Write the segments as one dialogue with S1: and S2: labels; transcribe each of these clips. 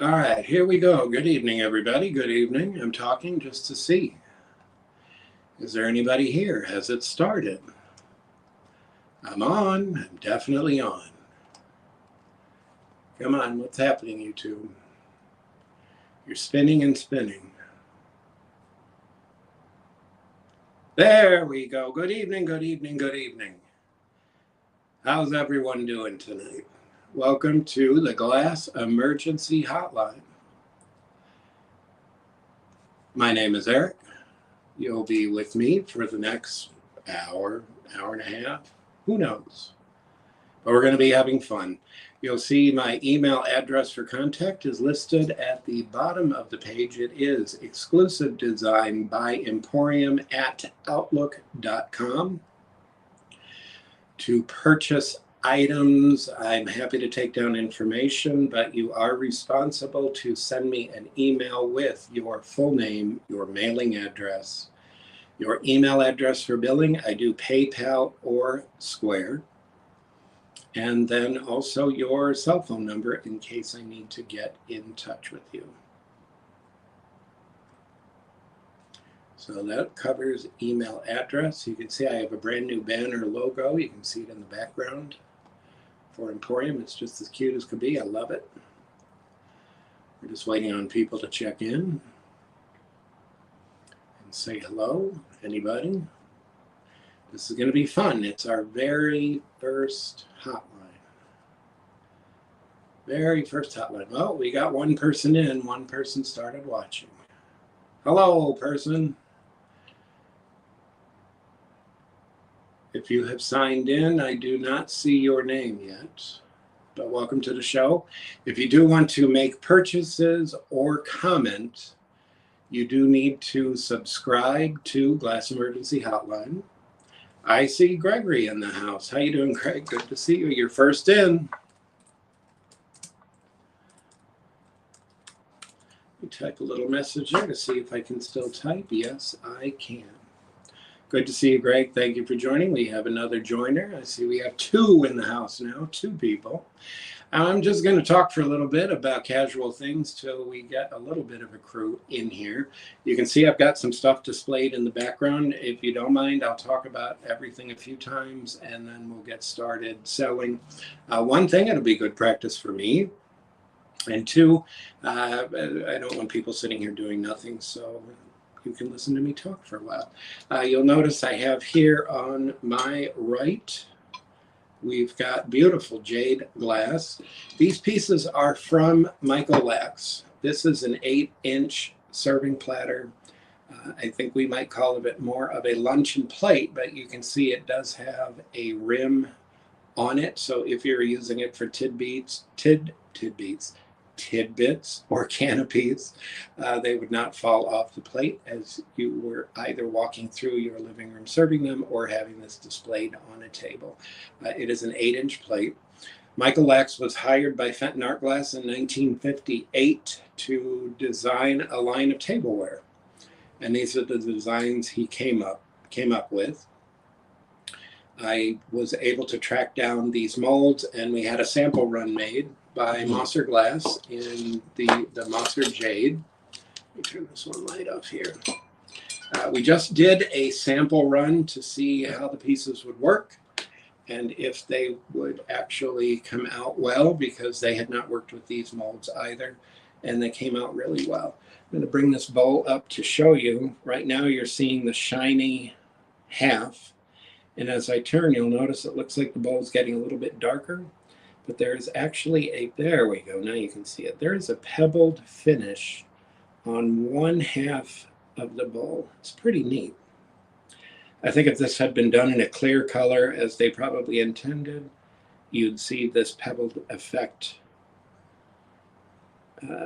S1: All right, here we go. Good evening, everybody. Good evening. I'm talking just to see. Is there anybody here? Has it started? I'm on. I'm definitely on. Come on, what's happening, YouTube? You're spinning and spinning. There we go. Good evening, good evening, good evening. How's everyone doing tonight? Welcome to the Glass Emergency Hotline. My name is Eric. You'll be with me for the next hour, hour and a half. Who knows? But we're going to be having fun. You'll see my email address for contact is listed at the bottom of the page. It is exclusive design by Emporium at outlook.com. To purchase items, I'm happy to take down information, but you are responsible to send me an email with your full name, your mailing address, your email address for billing. I do PayPal or Square. And then also your cell phone number in case I need to get in touch with you. So that covers email address. You can see I have a brand new banner logo. You can see it in the background for Emporium. It's just as cute as could be. I love it. We're just waiting on people to check in and say hello. Anybody? This is going to be fun. It's our very first hotline. Very first hotline. Well, we got one person in. One person started watching. Hello, person. If you have signed in, I do not see your name yet, but welcome to the show. If you do want to make purchases or comment, you do need to subscribe to Glass Emergency Hotline. I see Gregory in the house. How you doing, Greg? Good to see you. You're first in. Let me type a little message there to see if I can still type. Yes, I can. Good to see you, Greg. Thank you for joining. We have another joiner. I see we have two in the house now, two people. I'm just going to talk for a little bit about casual things till we get a little bit of a crew in here. You can see I've got some stuff displayed in the background. If you don't mind, I'll talk about everything a few times and then we'll get started selling. One thing, it'll be good practice for me. And two, I don't want people sitting here doing nothing, so you can listen to me talk for a while. You'll notice I have here on my right, we've got beautiful jade glass. These pieces are from Michael Lax. This is an 8-inch serving platter. I think we might call it more of a luncheon plate, but you can see it does have a rim on it. So if you're using it for tidbits or canopies, they would not fall off the plate as you were either walking through your living room serving them or having this displayed on a table. It is an 8-inch plate. Michael Lax was hired by Fenton Art Glass in 1958 to design a line of tableware. And these are the designs he came up with. I was able to track down these molds, and we had a sample run made by Mosser Glass in the Mosser Jade. Let me turn this one light off here. We just did a sample run to see how the pieces would work and if they would actually come out well, because they had not worked with these molds either, and they came out really well. I'm going to bring this bowl up to show you. Right now you're seeing the shiny half, and as I turn, you'll notice it looks like the bowl is getting a little bit darker. But there's actually there we go, now you can see it. There is a pebbled finish on one half of the bowl. It's pretty neat. I think if this had been done in a clear color, as they probably intended, you'd see this pebbled effect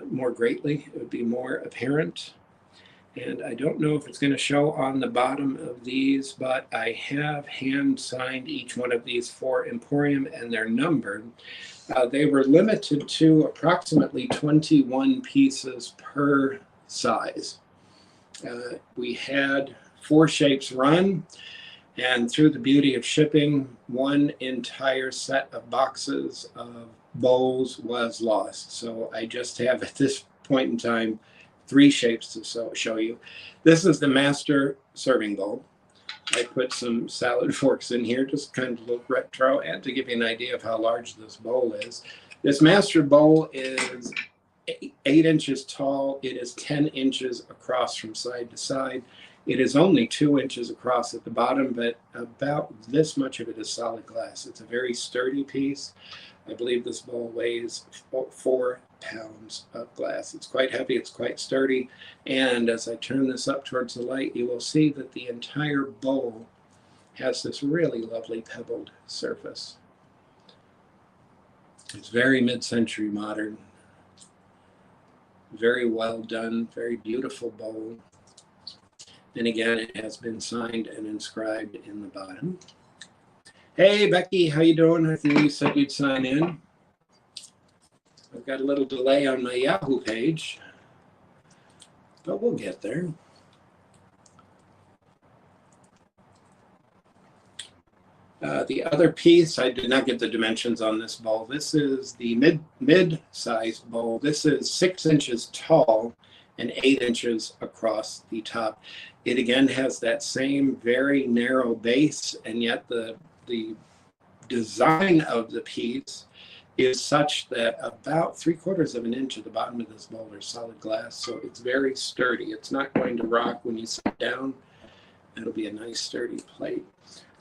S1: more greatly. It would be more apparent. And I don't know if it's going to show on the bottom of these, but I have hand signed each one of these for Emporium, and they're numbered. They were limited to approximately 21 pieces per size. We had 4 shapes run, and through the beauty of shipping, one entire set of boxes of bowls was lost. So I just have at this point in time 3 shapes to show you. This is the master serving bowl. I put some salad forks in here, just kind of look retro, and to give you an idea of how large this bowl is. This master bowl is 8 inches tall. It is 10 inches across from side to side. It is only 2 inches across at the bottom, but about this much of it is solid glass. It's a very sturdy piece. I believe this bowl weighs 4 pounds of glass. It's quite heavy, it's quite sturdy, and as I turn this up towards the light, you will see that the entire bowl has this really lovely pebbled surface. It's very mid-century modern, very well done, very beautiful bowl. And again, it has been signed and inscribed in the bottom. Hey, Becky, how you doing? I think you said you'd sign in. I've got a little delay on my Yahoo page, but we'll get there. The other piece, I did not get the dimensions on this bowl. This is the mid-sized bowl. This is 6 inches tall and 8 inches across the top. It again has that same very narrow base, and yet the design of the piece is such that about 3/4 of an inch at the bottom of this bowl is solid glass, so it's very sturdy. It's not going to rock when you sit down. It'll be a nice sturdy plate.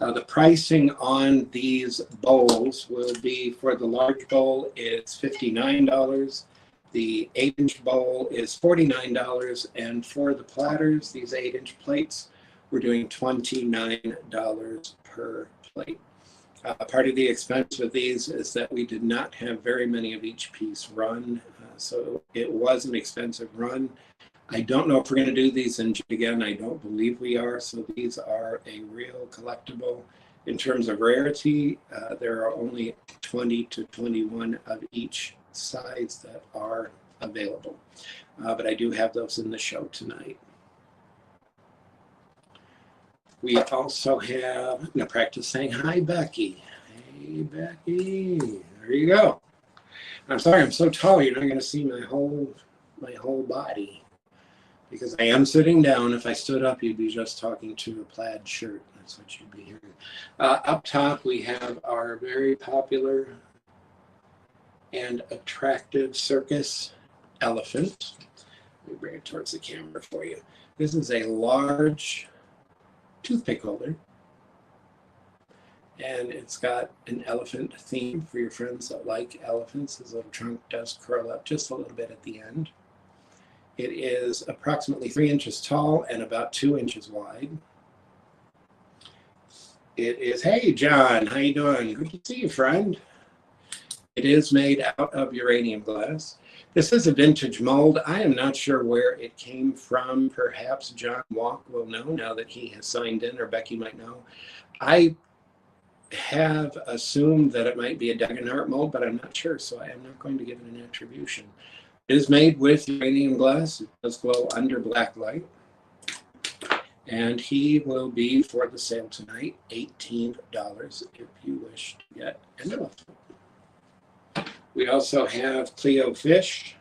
S1: The pricing on these bowls will be, for the large bowl, it's $59. The 8-inch bowl is $49, and for the platters, these 8-inch plates, we're doing $29 per plate. Part of the expense with these is that we did not have very many of each piece run, so it was an expensive run. I don't know if we're going to do these in jade again. I don't believe we are, so these are a real collectible. In terms of rarity, there are only 20 to 21 of each size that are available, but I do have those in the show tonight. We also have, I'm going to practice saying hi, Becky. Hey, Becky. There you go. I'm sorry, I'm so tall, you're not going to see my whole body, because I am sitting down. If I stood up, you'd be just talking to a plaid shirt. That's what you'd be hearing. Up top, we have our very popular and attractive circus elephant. Let me bring it towards the camera for you. This is a large toothpick holder, and it's got an elephant theme for your friends that like elephants. His little trunk does curl up just a little bit at the end. It is approximately 3 inches tall and about 2 inches wide. It is, hey John, how you doing? Good to see you, friend. It is made out of uranium glass. This is a vintage mold. I am not sure where it came from. Perhaps John Walk will know now that he has signed in, or Becky might know. I have assumed that it might be a Degenhart mold, but I'm not sure, so I am not going to give it an attribution. It is made with uranium glass. It does glow under black light. And he will be, for the sale tonight, $18 if you wish to get an elephant. We also have Cleo fish.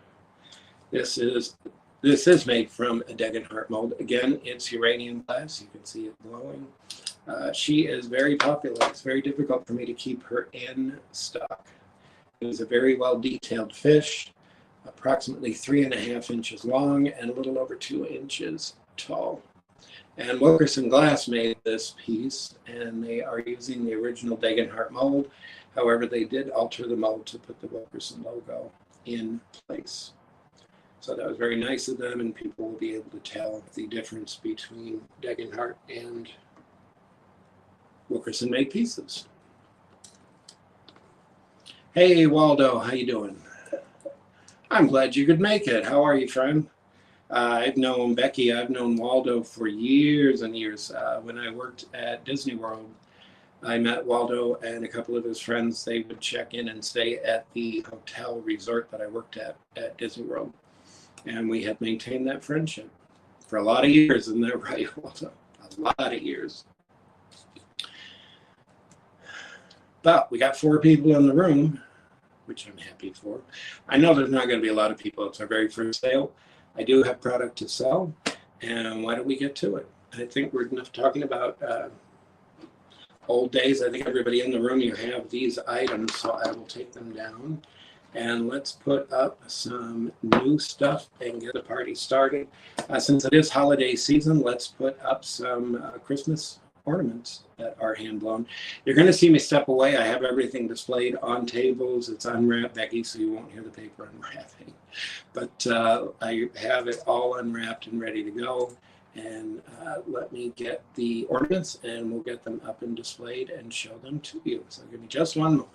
S1: This is made from a Degenhart mold. Again, it's uranium glass. You can see it glowing. She is very popular. It's very difficult for me to keep her in stock. It is a very well detailed fish, approximately 3.5 inches long and a little over 2 inches tall. And Wilkerson Glass made this piece, and they are using the original Degenhart mold. However, they did alter the mold to put the Wilkerson logo in place. So that was very nice of them, and people will be able to tell the difference between Degenhart and Wilkerson made pieces. Hey Waldo, how you doing? I'm glad you could make it. How are you, friend? I've known Becky, I've known Waldo for years and years. When I worked at Disney World, I met Waldo and a couple of his friends. They would check in and stay at the hotel resort that I worked at Disney World. And we had maintained that friendship for a lot of years. Isn't that right, Waldo? A lot of years. But we got 4 people in the room. which I'm happy for. I know there's not going to be a lot of people. It's our very first sale. I do have product to sell, and why don't we get to it? I think we're enough talking about old days. I think everybody in the room, you have these items, so I will take them down. And let's put up some new stuff and get the party started. Since it is holiday season, let's put up some Christmas ornaments that are hand blown. You're going to see me step away. I have everything displayed on tables. It's unwrapped, Becky, so you won't hear the paper unwrapping. But I have it all unwrapped and ready to go. And let me get the ornaments and we'll get them up and displayed and show them to you. So give me just one moment.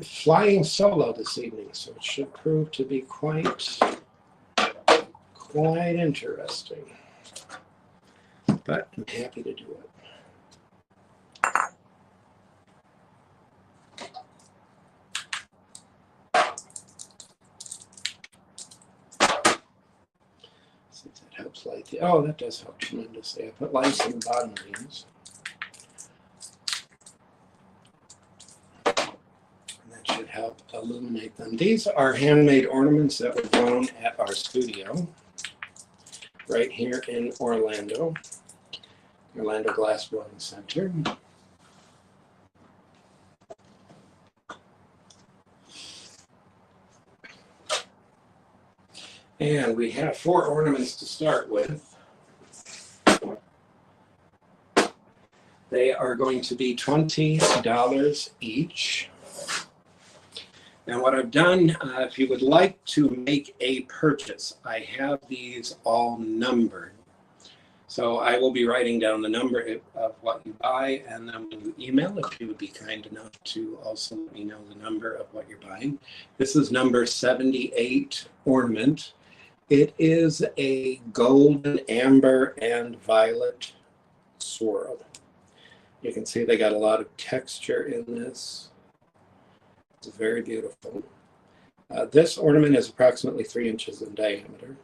S1: Flying solo this evening, so it should prove to be quite interesting. But I'm happy to do it. See if that helps light the. Oh, that does help tremendously. I put lights in the bottom of these. Should help illuminate them. These are handmade ornaments that were blown at our studio right here in Orlando Glass Blowing Center. And we have 4 ornaments to start with. They are going to be $20 each. Now what I've done, if you would like to make a purchase, I have these all numbered. So I will be writing down the number of what you buy, and then when you email, if you would be kind enough to also let me know the number of what you're buying. This is number 78 ornament. It is a golden, amber, and violet swirl. You can see they got a lot of texture in this. It's very beautiful. This ornament is approximately 3 inches in diameter.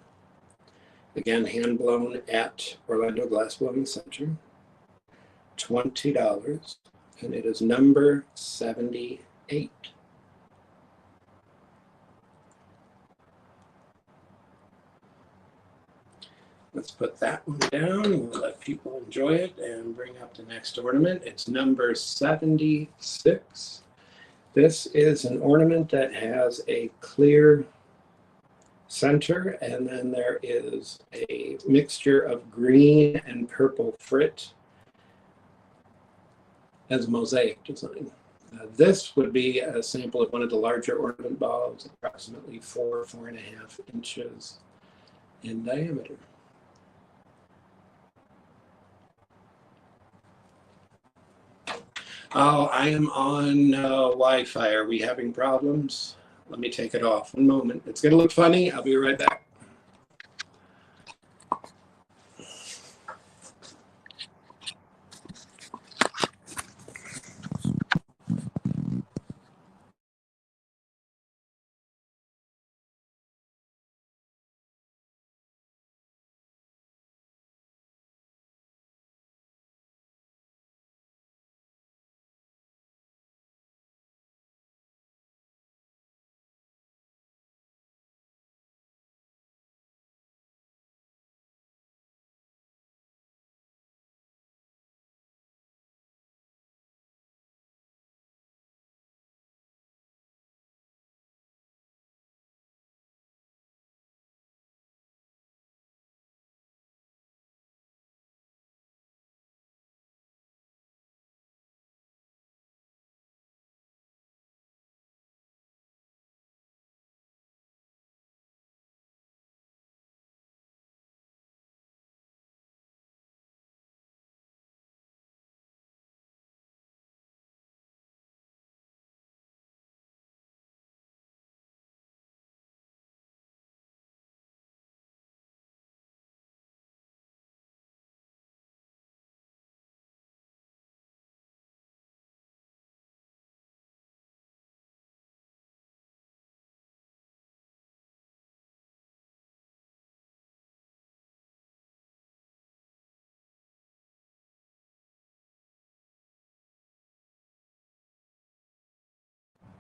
S1: Again, hand blown at Orlando Glass Blowing Center. $20, and it is number 78. Let's put that one down. We'll let people enjoy it and bring up the next ornament. It's number 76. This is an ornament that has a clear center, and then there is a mixture of green and purple frit as a mosaic design. This would be a sample of one of the larger ornament balls, approximately 4.5 inches in diameter. Oh, I am on Wi-Fi. Are we having problems? Let me take it off. One moment. It's going to look funny. I'll be right back.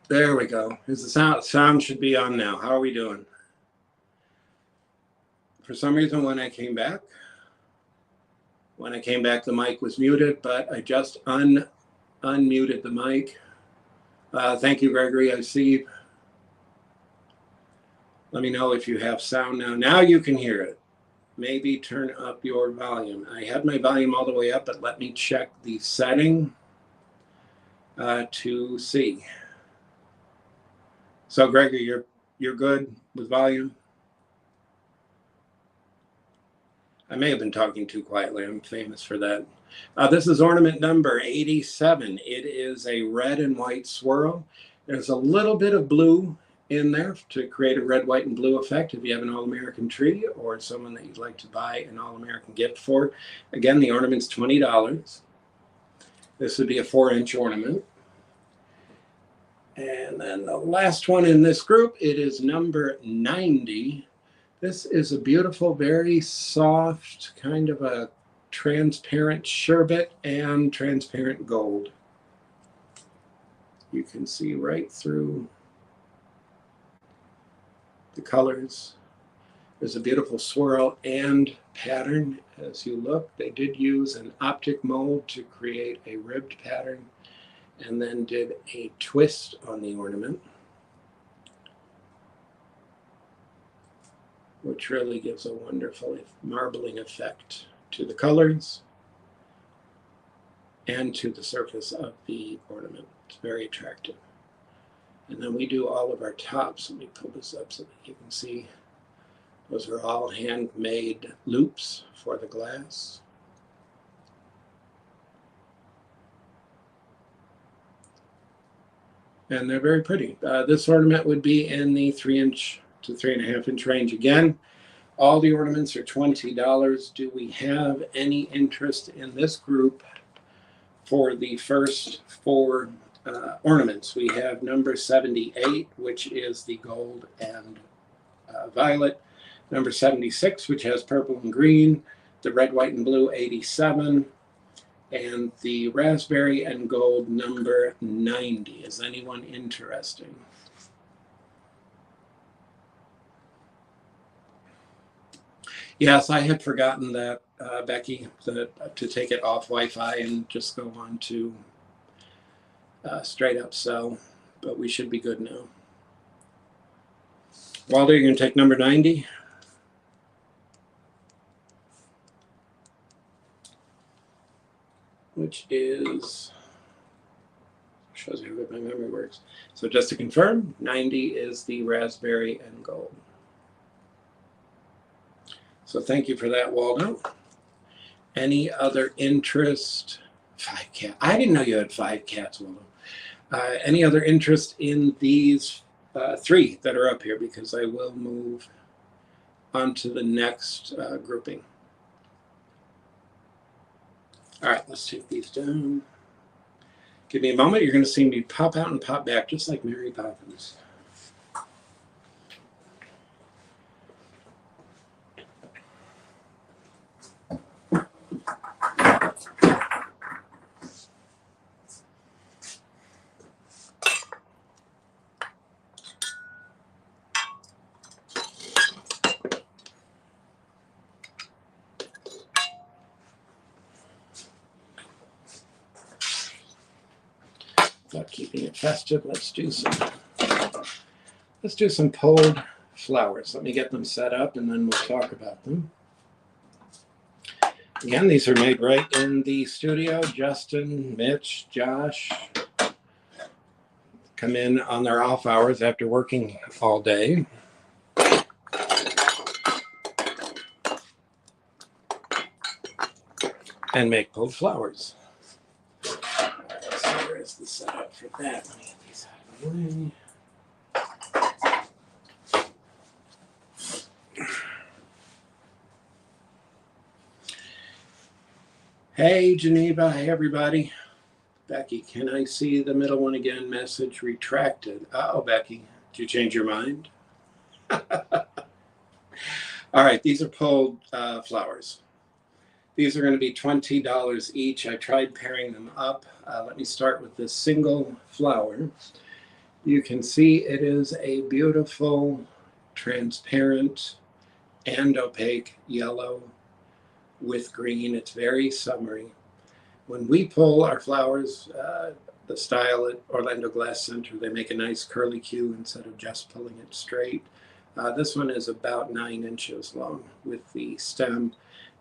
S1: There we go. Is the sound should be on now. How are we doing? For some reason, when I came back, the mic was muted, but I just unmuted the mic. Thank you, Gregory. I see. Let me know if you have sound now. Now you can hear it. Maybe turn up your volume. I had my volume all the way up, but let me check the setting to see. So, Gregory, you're good with volume? I may have been talking too quietly. I'm famous for that. This is ornament number 87. It is a red and white swirl. There's a little bit of blue in there to create a red, white, and blue effect if you have an All-American tree or someone that you'd like to buy an All-American gift for. Again, the ornament's $20. This would be a 4-inch ornament. And then the last one in this group, it is number 90. This is a beautiful, very soft, kind of a transparent sherbet and transparent gold. You can see right through the colors. There's a beautiful swirl and pattern as you look. They did use an optic mold to create a ribbed pattern and then did a twist on the ornament, which really gives a wonderful marbling effect to the colors and to the surface of the ornament. It's very attractive. And then we do all of our tops. Let me pull this up so that you can see. Those are all handmade loops for the glass. And they're very pretty. This ornament would be in the 3-inch to 3.5-inch range. Again, all the ornaments are $20. Do we have any interest in this group for the first 4 ornaments? We have number 78, which is the gold and violet. Number 76, which has purple and green. The red, white, and blue, 87. And the raspberry and gold, number 90. Is anyone interested? Yes, I had forgotten that, Becky, to take it off Wi-Fi and just go on to straight up sell, but we should be good now. Walter, you're going to take number 90? Which is, shows you how good my memory works. So just to confirm, 90 is the raspberry and gold. So thank you for that, Waldo. Any other interest? 5 cats. I didn't know you had 5 cats, Waldo. Any other interest in these 3 that are up here? Because I will move on to the next grouping. All right, let's take these down. Give me a moment. You're going to see me pop out and pop back, just like Mary Poppins. Not keeping it festive. Let's do some pulled flowers. Let me get them set up and then we'll talk about them. Again, these are made right in the studio. Justin, Mitch, Josh come in on their off hours after working all day. And make pulled flowers. Is the setup for that. Let me get these out of the way. Hey, Geneva. Hey, everybody. Becky, can I see the middle one again? Message retracted. Uh-oh, Becky. Did you change your mind? All right, these are pulled flowers. These are going to be $20 each. I tried pairing them up. Let me start with this single flower. You can see it is a beautiful, transparent and opaque yellow with green. It's very summery. When we pull our flowers, the style at Orlando Glass Center, they make a nice curly Q instead of just pulling it straight. This one is about 9 inches long with the stem,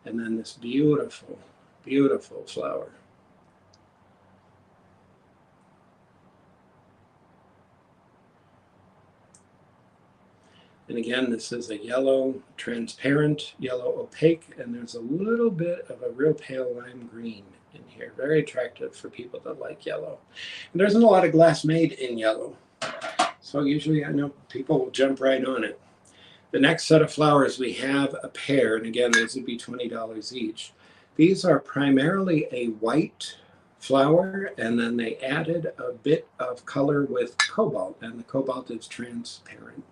S1: and then this beautiful, beautiful flower. And again, this is a yellow, transparent, yellow opaque, and there's a little bit of a real pale lime green in here. Very attractive for people that like yellow. And there isn't a lot of glass made in yellow, so usually I know people will jump right on it. The next set of flowers, we have a pair, and again, these would be $20 each. These are primarily a white flower, and then they added a bit of color with cobalt, and the cobalt is transparent.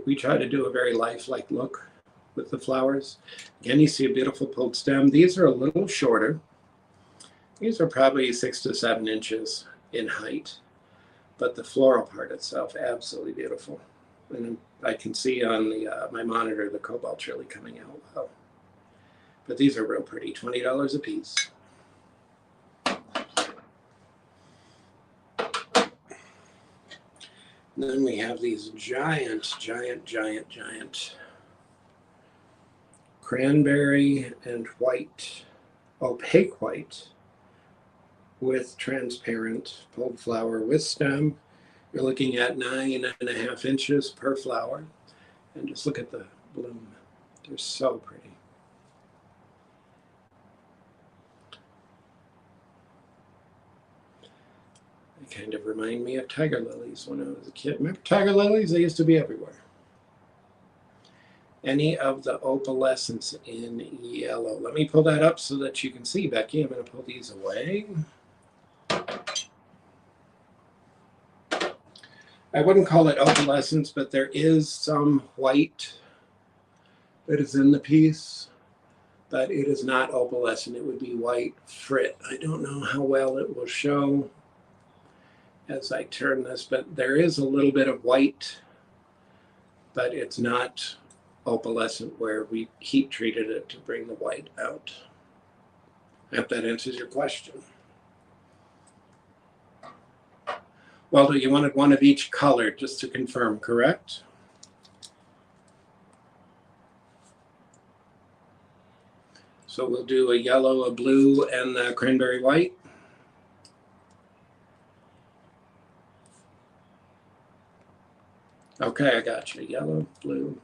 S1: We try to do a very lifelike look with the flowers. Again, you see a beautiful pulled stem. These are a little shorter. These are probably 6 to 7 inches in height, but the floral part itself, absolutely beautiful. And I can see on the my monitor the cobalt's really coming out well. But these are real pretty, $20 a piece. And then we have these giant cranberry and white, opaque white with transparent pulled flower with stem. You're looking at 9.5 inches per flower. And just look at the bloom. They're so pretty. They kind of remind me of tiger lilies when I was a kid. Remember tiger lilies? They used to be everywhere. Any of the opalescence in yellow. Let me pull that up so that you can see, Becky. I'm going to pull these away. I wouldn't call it opalescence, but there is some white that is in the piece, but it is not opalescent. It would be white frit. I don't know how well it will show as I turn this, but there is a little bit of white, but it's not opalescent where we heat treated it to bring the white out. I hope that answers your question. Waldo, you wanted one of each color, just to confirm, correct? So we'll do a yellow, a blue, and the cranberry white. Okay, I got you. Yellow, blue,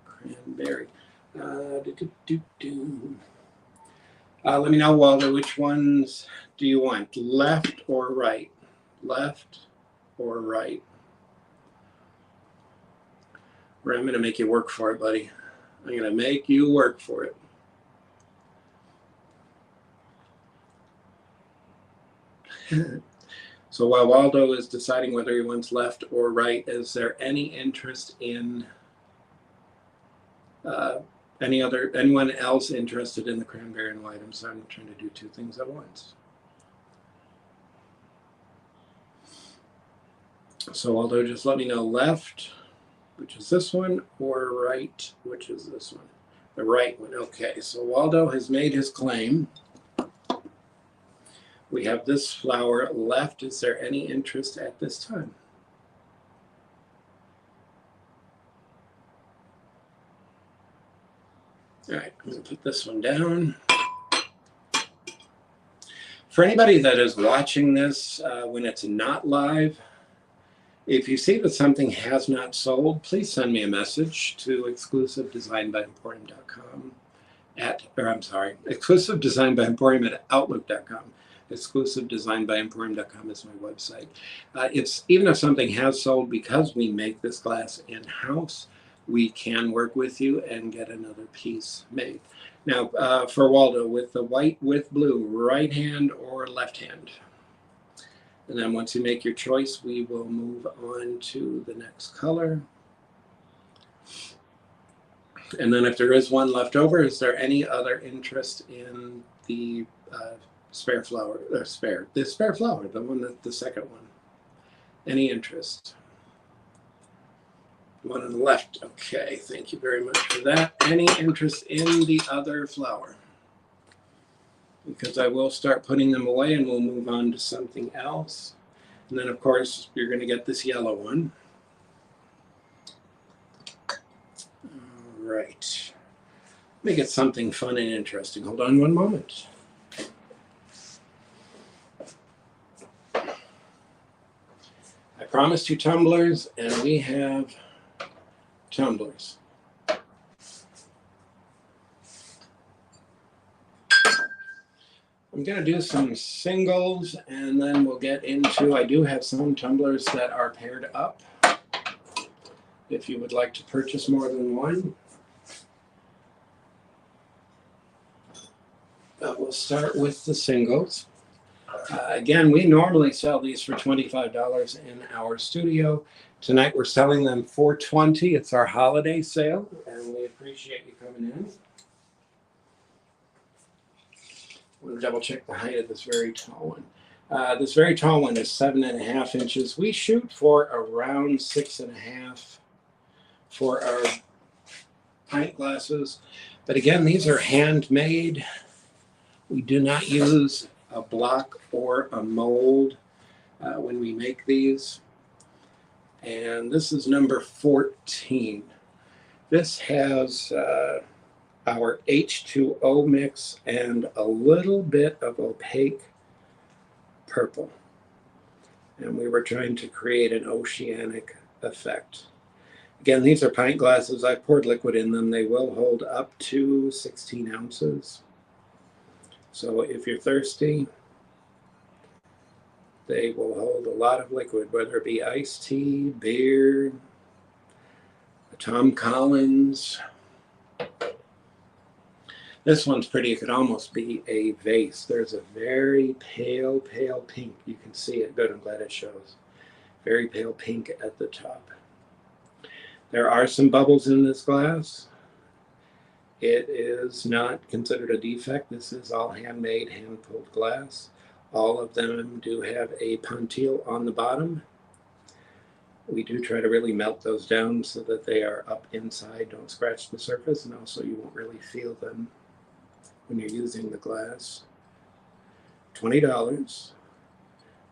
S1: cranberry. Let me know, Waldo, which ones do you want? Left or right? Left or right? Or I'm going to make you work for it, buddy. I'm going to make you work for it. So while Waldo is deciding whether he wants left or right, is there any interest in anyone else interested in the cranberry and white? I'm sorry, I'm trying to do two things at once. So Waldo, just let me know left, which is this one, or right, which is this one. The right one. Okay, so Waldo has made his claim. We have this flower left. Is there any interest at this time? All right, I'm going to put this one down. For anybody that is watching this when it's not live, if you see that something has not sold, please send me a message to exclusivedesignbyemporium.com exclusivedesignbyemporium@outlook.com. Exclusivedesignbyemporium.com is my website. Even if something has sold, because we make this glass in-house, we can work with you and get another piece made. Now, for Waldo, with the white with blue, right hand or left hand? And then once you make your choice, we will move on to the next color. And then if there is one left over, is there any other interest in the spare flower, the spare flower, the one that the second one? Any interest? One on the left. Okay, thank you very much for that. Any interest in the other flower? Because I will start putting them away and we'll move on to something else. And then, of course, you're going to get this yellow one. All right. Let me get something fun and interesting. Hold on one moment. I promised you tumblers, and we have tumblers. I'm going to do some singles, and then we'll get into, I do have some tumblers that are paired up. If you would like to purchase more than one. We'll start with the singles. Again, we normally sell these for $25 in our studio. Tonight we're selling them for $20. It's our holiday sale, and we appreciate you coming in. We'll double check the height of this very tall one. This very tall one is 7.5 inches. We shoot for around 6.5 for our pint glasses. But again, these are handmade. We do not use a block or a mold when we make these. And this is number 14. This has our H2O mix and a little bit of opaque purple. And we were trying to create an oceanic effect. Again, these are pint glasses. I poured liquid in them. They will hold up to 16 ounces. So if you're thirsty, they will hold a lot of liquid, whether it be iced tea, beer, Tom Collins. This one's pretty. It could almost be a vase. There's a very pale, pale pink. You can see it. Good, I'm glad it shows. Very pale pink at the top. There are some bubbles in this glass. It is not considered a defect. This is all handmade, hand-pulled glass. All of them do have a pontile on the bottom. We do try to really melt those down so that they are up inside, don't scratch the surface, and also you won't really feel them when you're using the glass. $20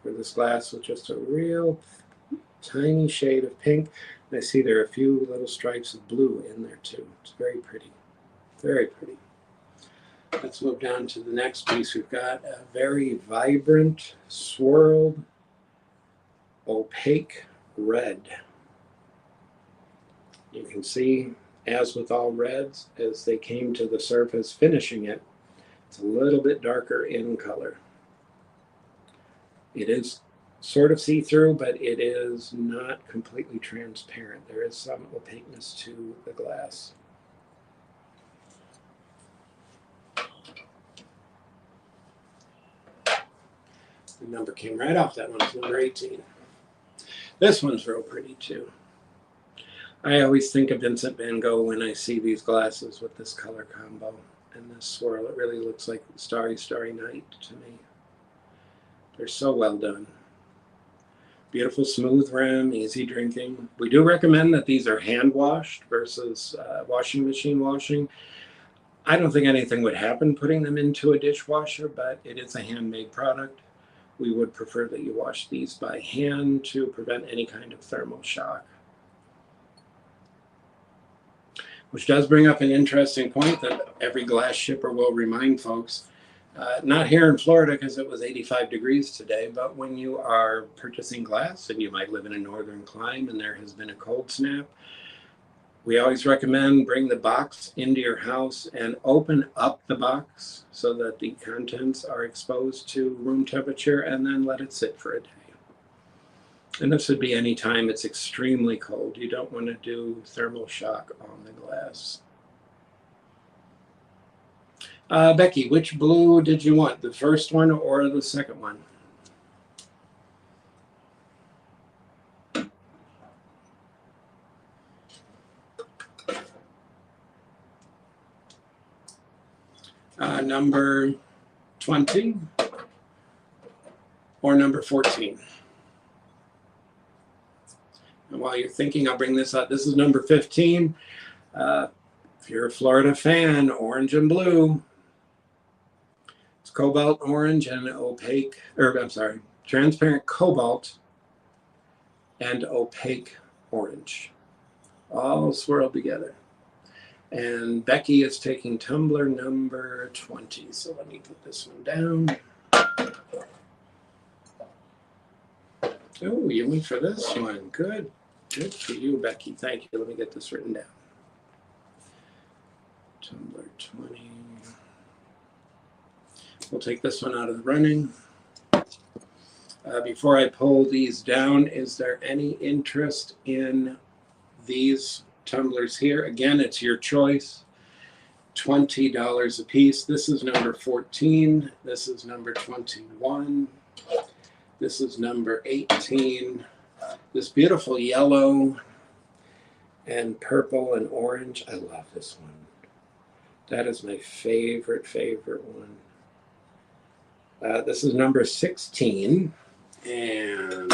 S1: for this glass with just a real tiny shade of pink. And I see there are a few little stripes of blue in there too. It's very pretty. Very pretty. Let's move down to the next piece. We've got a very vibrant, swirled, opaque red. You can see, as with all reds, as they came to the surface finishing it, it's a little bit darker in color. It is sort of see-through, but it is not completely transparent. There is some opaqueness to the glass. The number came right off. That one's number 18. This one's real pretty too. I always think of Vincent van Gogh when I see these glasses with this color combo and this swirl. It really looks like Starry, Starry Night to me. They're so well done. Beautiful smooth rim, easy drinking. We do recommend that these are hand washed versus washing machine washing. I don't think anything would happen putting them into a dishwasher, but it is a handmade product. We would prefer that you wash these by hand to prevent any kind of thermal shock. Which does bring up an interesting point that every glass shipper will remind folks. Not here in Florida because it was 85 degrees today, but when you are purchasing glass and you might live in a northern clime and there has been a cold snap, we always recommend bring the box into your house and open up the box so that the contents are exposed to room temperature and then let it sit for a day. And this would be any time it's extremely cold. You don't want to do thermal shock on the glass. Becky, which blue did you want? The first one or the second one? Number 20 or number 14? And while you're thinking, I'll bring this up. This is number 15. If you're a Florida fan, orange and blue. It's cobalt orange and opaque, or I'm sorry, transparent cobalt and opaque orange, all swirled together. And Becky is taking tumbler number 20. So let me put this one down. Oh, you went for this one. Good. Good for you, Becky. Thank you. Let me get this written down. Tumbler 20. We'll take this one out of the running. Before I pull these down, is there any interest in these tumblers here? Again, it's your choice. $20 a piece. This is number 14. This is number 21. This is number 18. This beautiful yellow and purple and orange. I love this one. That is my favorite one. This is number 16. And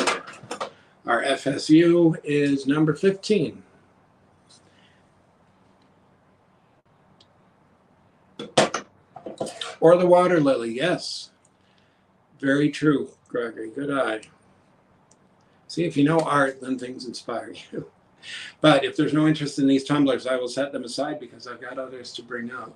S1: our FSU is number 15. Or the water lily, yes. Very true, Gregory. Good eye. See, if you know art, then things inspire you. But if there's no interest in these tumblers, I will set them aside because I've got others to bring up.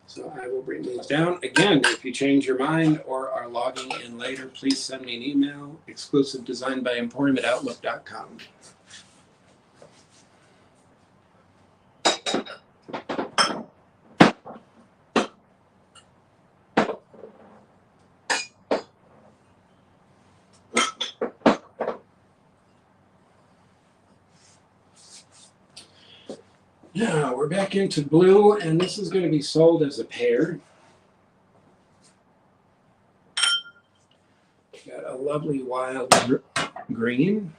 S1: So I will bring these down. Again, if you change your mind or are logging in later, please send me an email, exclusivedesignbyemporium@outlook.com. Now we're back into blue, and this is going to be sold as a pair. Got a lovely wild green.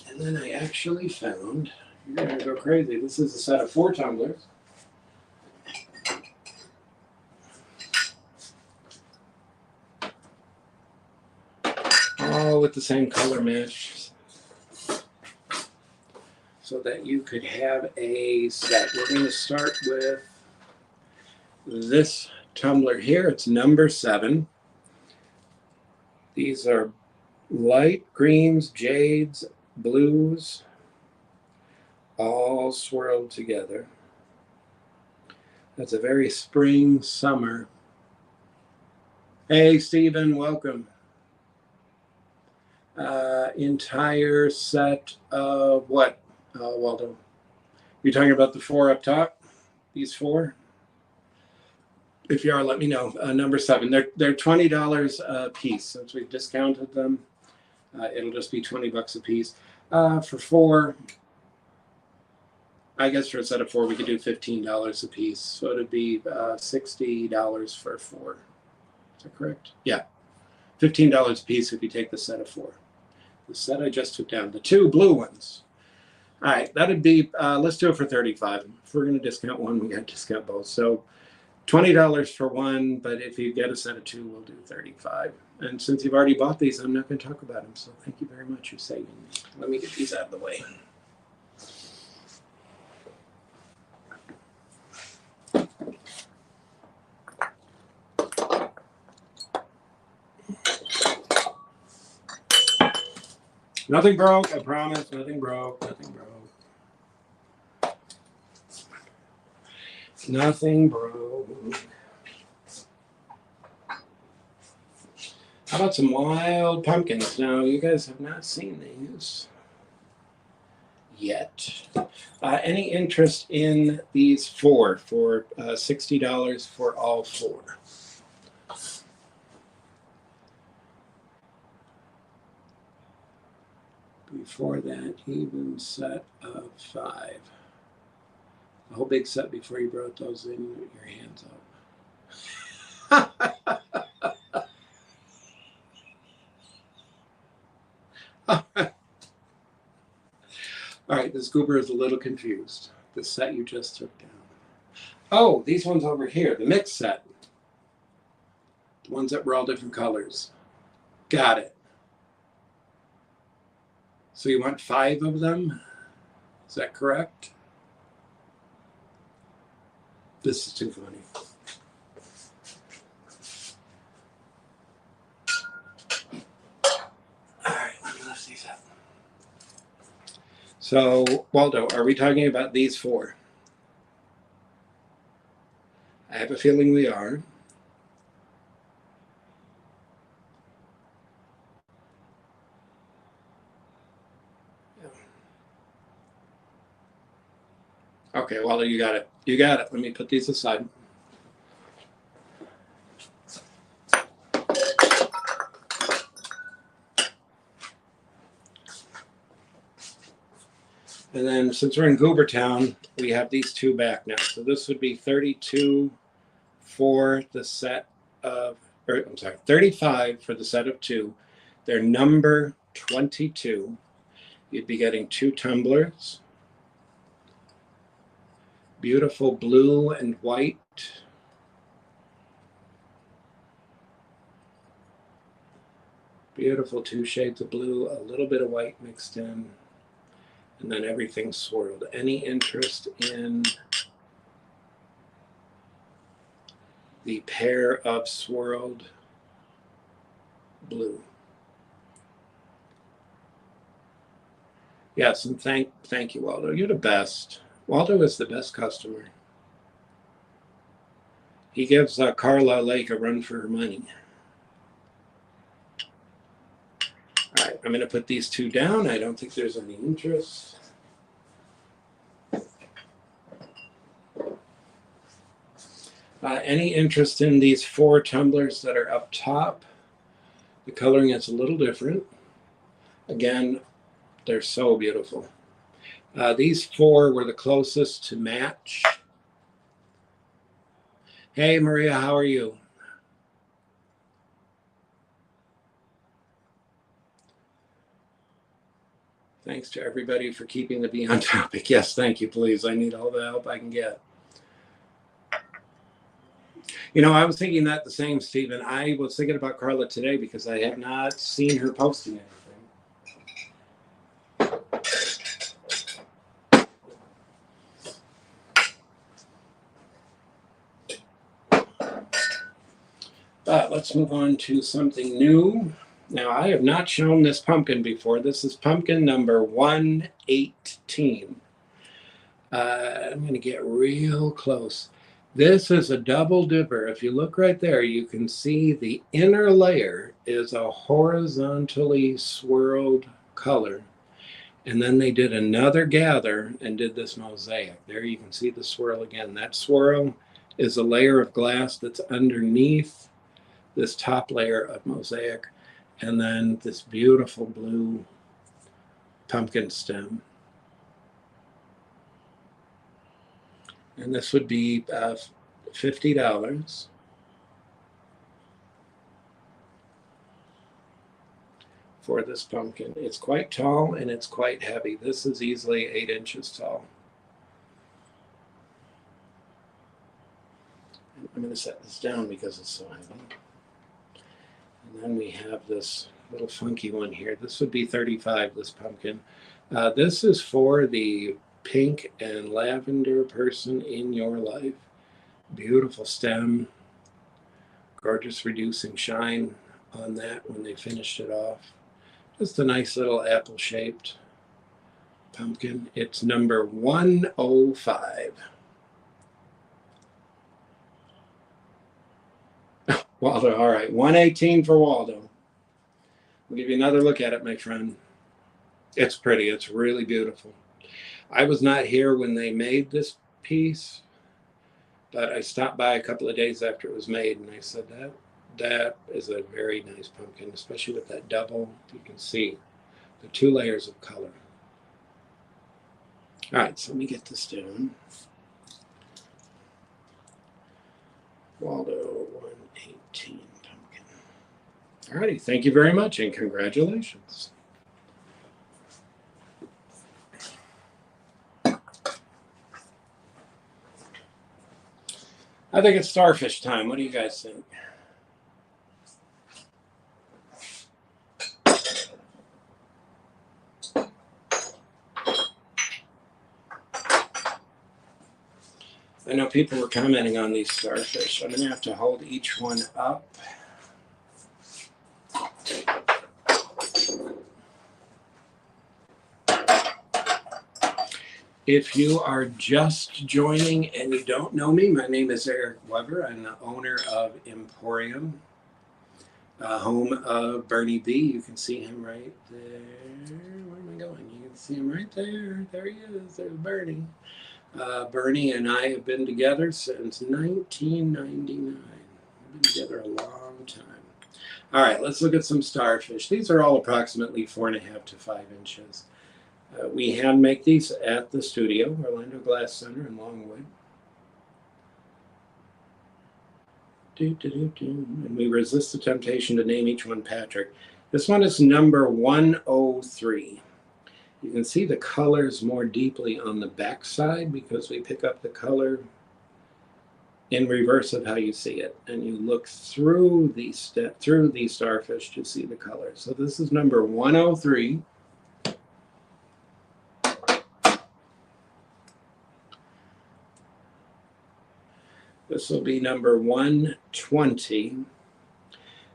S1: And then I actually found, you're going to go crazy, this is a set of 4 tumblers. All with the same color match, so that you could have a set. We're going to start with this tumbler here. It's number 7. These are light greens, jades, blues, all swirled together. That's a very spring, summer. Hey, Stephen, welcome. Entire set of what, Waldo? You're talking about the 4 up top? These 4? If you are, let me know. Number 7. They're $20 a piece. Since we've discounted them, it'll just be $20 a piece. For 4, I guess for a set of 4, we could do $15 a piece. So it'd be $60 for 4. Is that correct? Yeah. $15 a piece if you take the set of 4. The set I just took down, the 2 blue ones. All right, that'd be, let's do it for $35. If we're going to discount one, we got to discount both. So $20 for one, but if you get a set of 2, we'll do $35. And since you've already bought these, I'm not going to talk about them. So thank you very much for saving me. Let me get these out of the way. Nothing broke, I promise. Nothing broke. Nothing broke. Nothing broke. How about some wild pumpkins? Now, you guys have not seen these yet. Any interest in these 4 for $60 for all 4? Before that, even set of 5. A whole big set before you brought those in, your hands up. All right, this goober is a little confused. The set you just took down. Oh, these ones over here, the mix set. The ones that were all different colors. Got it. So you want 5 of them? Is that correct? This is too funny. All right, let me lift these up. So, Waldo, are we talking about these 4? I have a feeling we are. Okay, Waldo, you got it. You got it. Let me put these aside. And then since we're in Goobertown, we have these 2 back now. So this would be 32 for the set of, or I'm sorry, 35 for the set of 2. They're number 22. You'd be getting 2 tumblers. Beautiful blue and white. Beautiful 2 shades of blue, a little bit of white mixed in, and then everything swirled. Any interest in the pair of swirled blue? Yes, and thank you, Waldo. You're the best. Waldo is the best customer. He gives Carla Lake a run for her money. All right, I'm going to put these 2 down. I don't think there's any interest. Any interest in these 4 tumblers that are up top? The coloring is a little different. Again, they're so beautiful. These 4 were the closest to match. Hey, Maria, how are you? Thanks to everybody for keeping the bee on topic. Yes, thank you, please. I need all the help I can get. You know, I was thinking that the same, Stephen. I was thinking about Carla today because I have not seen her posting anything. But let's move on to something new. Now, I have not shown this pumpkin before. This is pumpkin number 118. I'm going to get real close. This is a double dipper. If you look right there, you can see the inner layer is a horizontally swirled color. And then they did another gather and did this mosaic. There you can see the swirl again. That swirl is a layer of glass that's underneath this top layer of mosaic. And then this beautiful blue pumpkin stem. And this would be $50 for this pumpkin. It's quite tall and it's quite heavy. This is easily 8 inches tall. I'm going to set this down because it's so heavy. And then we have this little funky one here. This would be $35, this pumpkin. This is for the pink and lavender person in your life. Beautiful stem, gorgeous reducing shine on that when they finished it off. Just a nice little apple-shaped pumpkin. It's number 105. Waldo, all right, 118 for Waldo. We'll give you another look at it, my friend. It's pretty, it's really beautiful. I was not here when they made this piece, but I stopped by a couple of days after it was made, and I said that is a very nice pumpkin, especially with that double. You can see the 2 layers of color. All right, so let me get this down. Waldo 118 pumpkin. All righty, thank you very much, and congratulations. I think it's starfish time. What do you guys think? I know people were commenting on these starfish. I'm going to have to hold each one up. If you are just joining and you don't know me, my name is Eric Weber. I'm the owner of Emporium, home of Bernie B. You can see him right there. Where am I going? You can see him right there. There he is. There's Bernie. Bernie and I have been together since 1999. We've been together a long time. All right, let's look at some starfish. These are all approximately 4.5 to 5 inches. We hand make these at the studio, Orlando Glass Center in Longwood. And we resist the temptation to name each one Patrick. This one is number 103. You can see the colors more deeply on the back side because we pick up the color in reverse of how you see it. And you look through these starfish to see the color. So this is number 103. This will be number 120.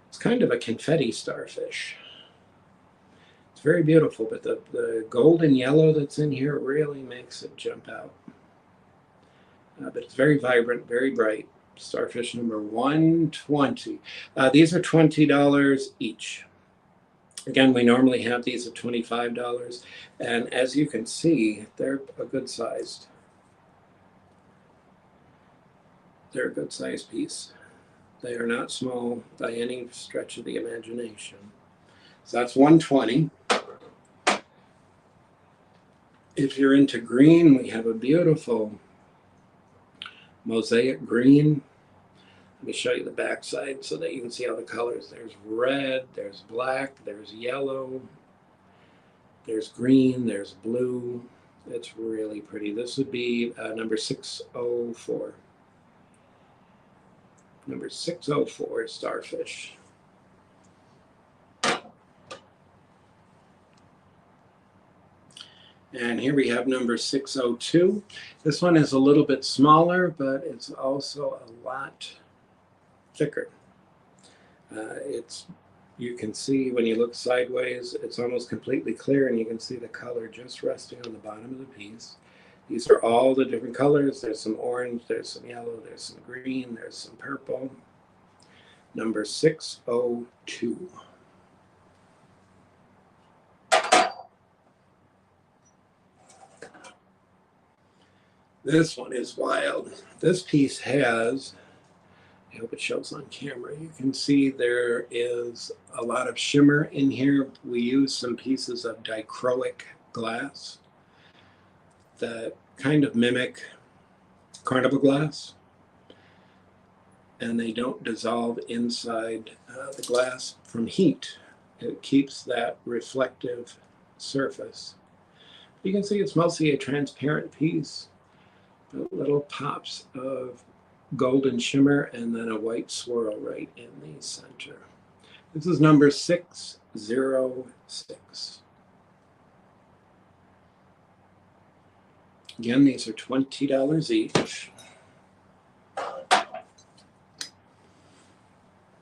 S1: It's kind of a confetti starfish. It's very beautiful, but the golden yellow that's in here really makes it jump out. But it's very vibrant, very bright. Starfish number 120. These are $20 each. Again, we normally have these at $25. And as you can see, they're a good sized. They're a good sized piece. They are not small by any stretch of the imagination. So that's 120. If you're into green, we have a beautiful mosaic green. Let me show you the back side so that you can see all the colors. There's red, there's black, there's yellow, there's green, there's blue. It's really pretty. This would be number 604. Number 604 is starfish. And here we have number 602. This one is a little bit smaller, but it's also a lot thicker. You can see when you look sideways, it's almost completely clear, and you can see the color just resting on the bottom of the piece. These are all the different colors. There's some orange, there's some yellow, there's some green, there's some purple. Number 602. This one is wild. This piece has, I hope it shows on camera, you can see there is a lot of shimmer in here. We use some pieces of dichroic glass that kind of mimic carnival glass, and they don't dissolve inside the glass from heat. It keeps that reflective surface. You can see it's mostly a transparent piece, but little pops of golden shimmer and then a white swirl right in the center. This is number 606. Again, these are $20 each.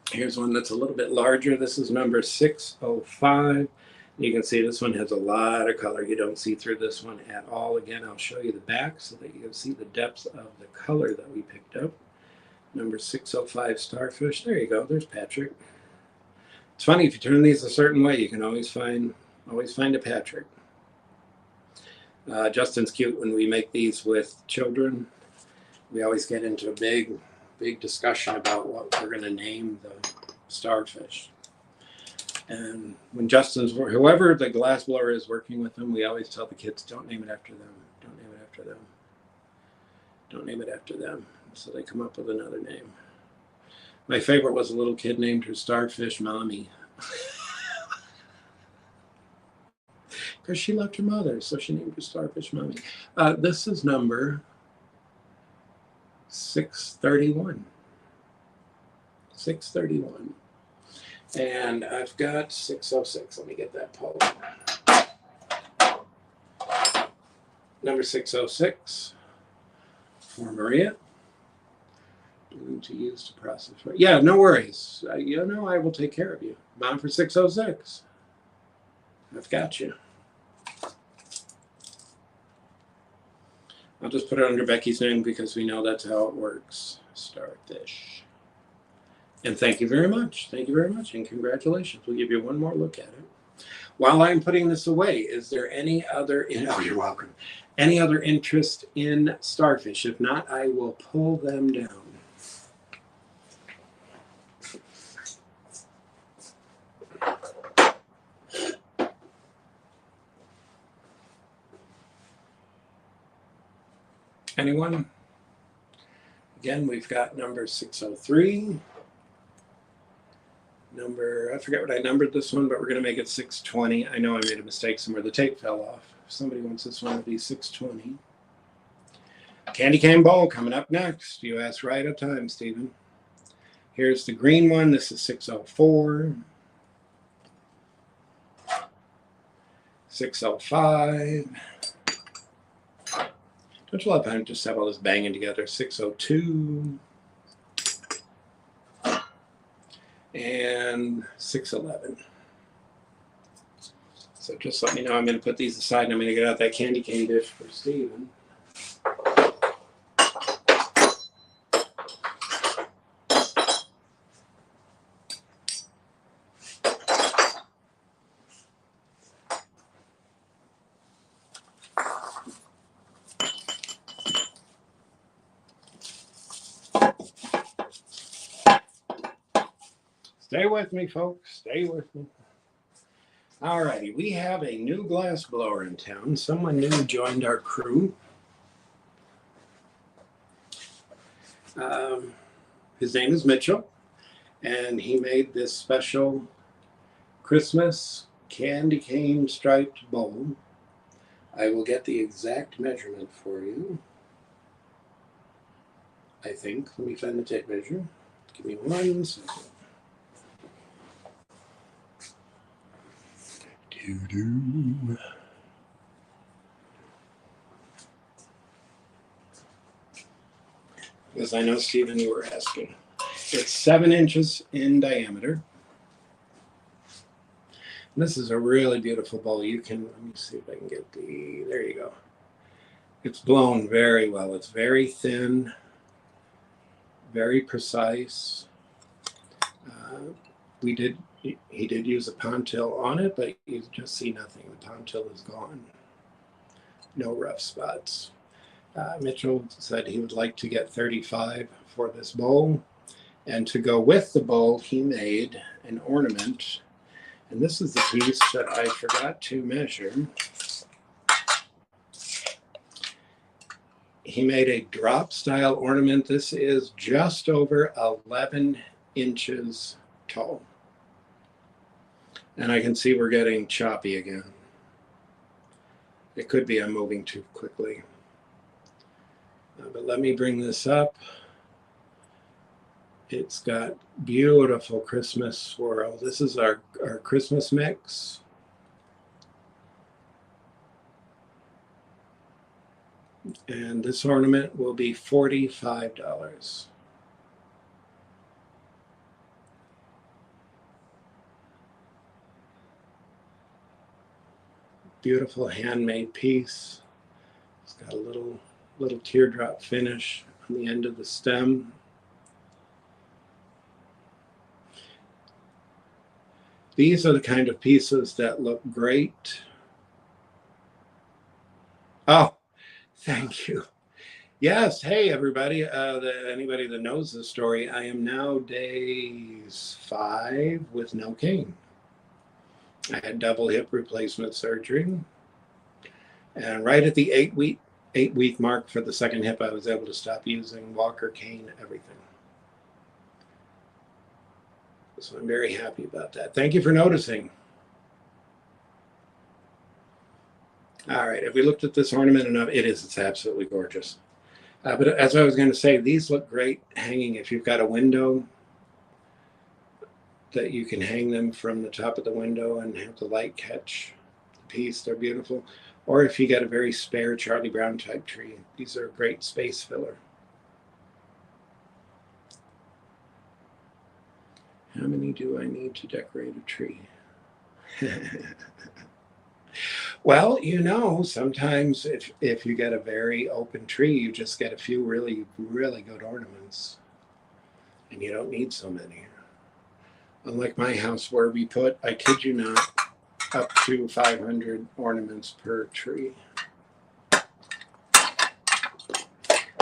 S1: Here's one that's a little bit larger. This is number 605. You can see this one has a lot of color. You don't see through this one at all. Again, I'll show you the back so that you can see the depth of the color that we picked up. Number 605 starfish. There you go. There's Patrick. It's funny, if you turn these a certain way, you can always find a Patrick. Justin's cute when we make these with children. We always get into a big discussion about what we're going to name the starfish. And when whoever the glass blower is working with them, we always tell the kids, don't name it after them. Don't name it after them. Don't name it after them. So they come up with another name. My favorite was a little kid named her Starfish Mommy. Because she loved her mother, so she named her Starfish Mommy. This is number 631. 631. And I've got 606. Let me get that pulled. Number 606 for Maria. To use to process. Yeah, no worries. You know, I will take care of you. Mom for 606. I've got you. I'll just put it under Becky's name because we know that's how it works. Starfish. And thank you very much. Thank you very much. And congratulations. We'll give you one more look at it. While I'm putting this away, is there any other, oh, you're welcome. Any other interest in starfish? If not, I will pull them down. Anyone? Again, we've got number 603. I forget what I numbered this one, but we're going to make it 620. I know I made a mistake somewhere. The tape fell off. If somebody wants this one, it'll be 620. Candy cane bowl coming up next. You asked right at time, Stephen. Here's the green one. This is 604. 605. Don't you love how I just have all this banging together? 602. And 611. So just let me know. I'm going to put these aside and I'm going to get out that candy cane dish for Stephen. Stay with me, folks. Stay with me. All righty. We have a new glass blower in town. Someone new joined our crew. His name is Mitchell, and he made this special Christmas candy cane striped bowl. I will get the exact measurement for you. I think. Let me find the tape measure. Give me 1 second. Because I know, Stephen, you were asking. It's 7 inches in diameter. And this is a really beautiful bowl. You can, let me see if I can get there you go. It's blown very well. It's very thin, very precise. He did use a pontil on it, but you just see nothing. The pontil is gone. No rough spots. Mitchell said he would like to get 35 for this bowl. And to go with the bowl, he made an ornament. And this is the piece that I forgot to measure. He made a drop style ornament. This is just over 11 inches tall. And I can see we're getting choppy again. It could be I'm moving too quickly. But let me bring this up. It's got beautiful Christmas swirl. This is our Christmas mix. And this ornament will be $45. Beautiful handmade piece. It's got a little teardrop finish on the end of the stem. These are the kind of pieces that look great. Oh, thank you. Yes, hey everybody. Anybody that knows the story, I am now days 5 with no cane. I had double hip replacement surgery. And right at the 8-week mark for the second hip, I was able to stop using walker, cane, everything. So I'm very happy about that. Thank you for noticing. All right, have we looked at this ornament enough? It's absolutely gorgeous. But as I was going to say, these look great hanging. If you've got a window that you can hang them from the top of the window and have the light catch the piece, they're beautiful. Or if you got a very spare Charlie Brown type tree, these are a great space filler. How many do I need to decorate a tree? Well, you know, sometimes if you get a very open tree, you just get a few really, really good ornaments. And you don't need so many. Unlike my house where we put, I kid you not, up to 500 ornaments per tree.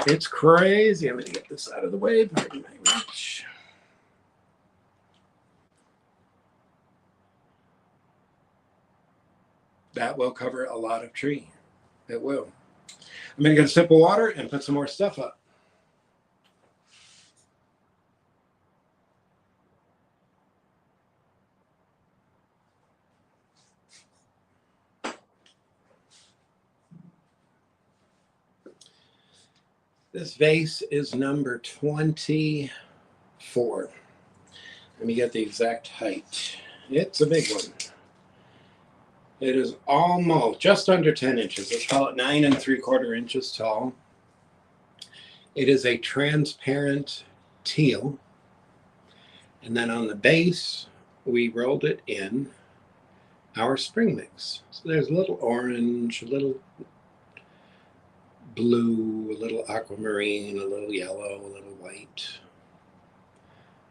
S1: It's crazy. I'm going to get this out of the way. Pardon my reach. That will cover a lot of tree. It will. I'm going to get a sip of water and put some more stuff up. This vase is number 24. Let me get the exact height. It's a big one. It is almost just under 10 inches. Let's call it 9 3/4 inches tall. It is a transparent teal. And then on the base, we rolled it in our spring mix. So there's a little orange, a little blue, a little aquamarine, a little yellow, a little white.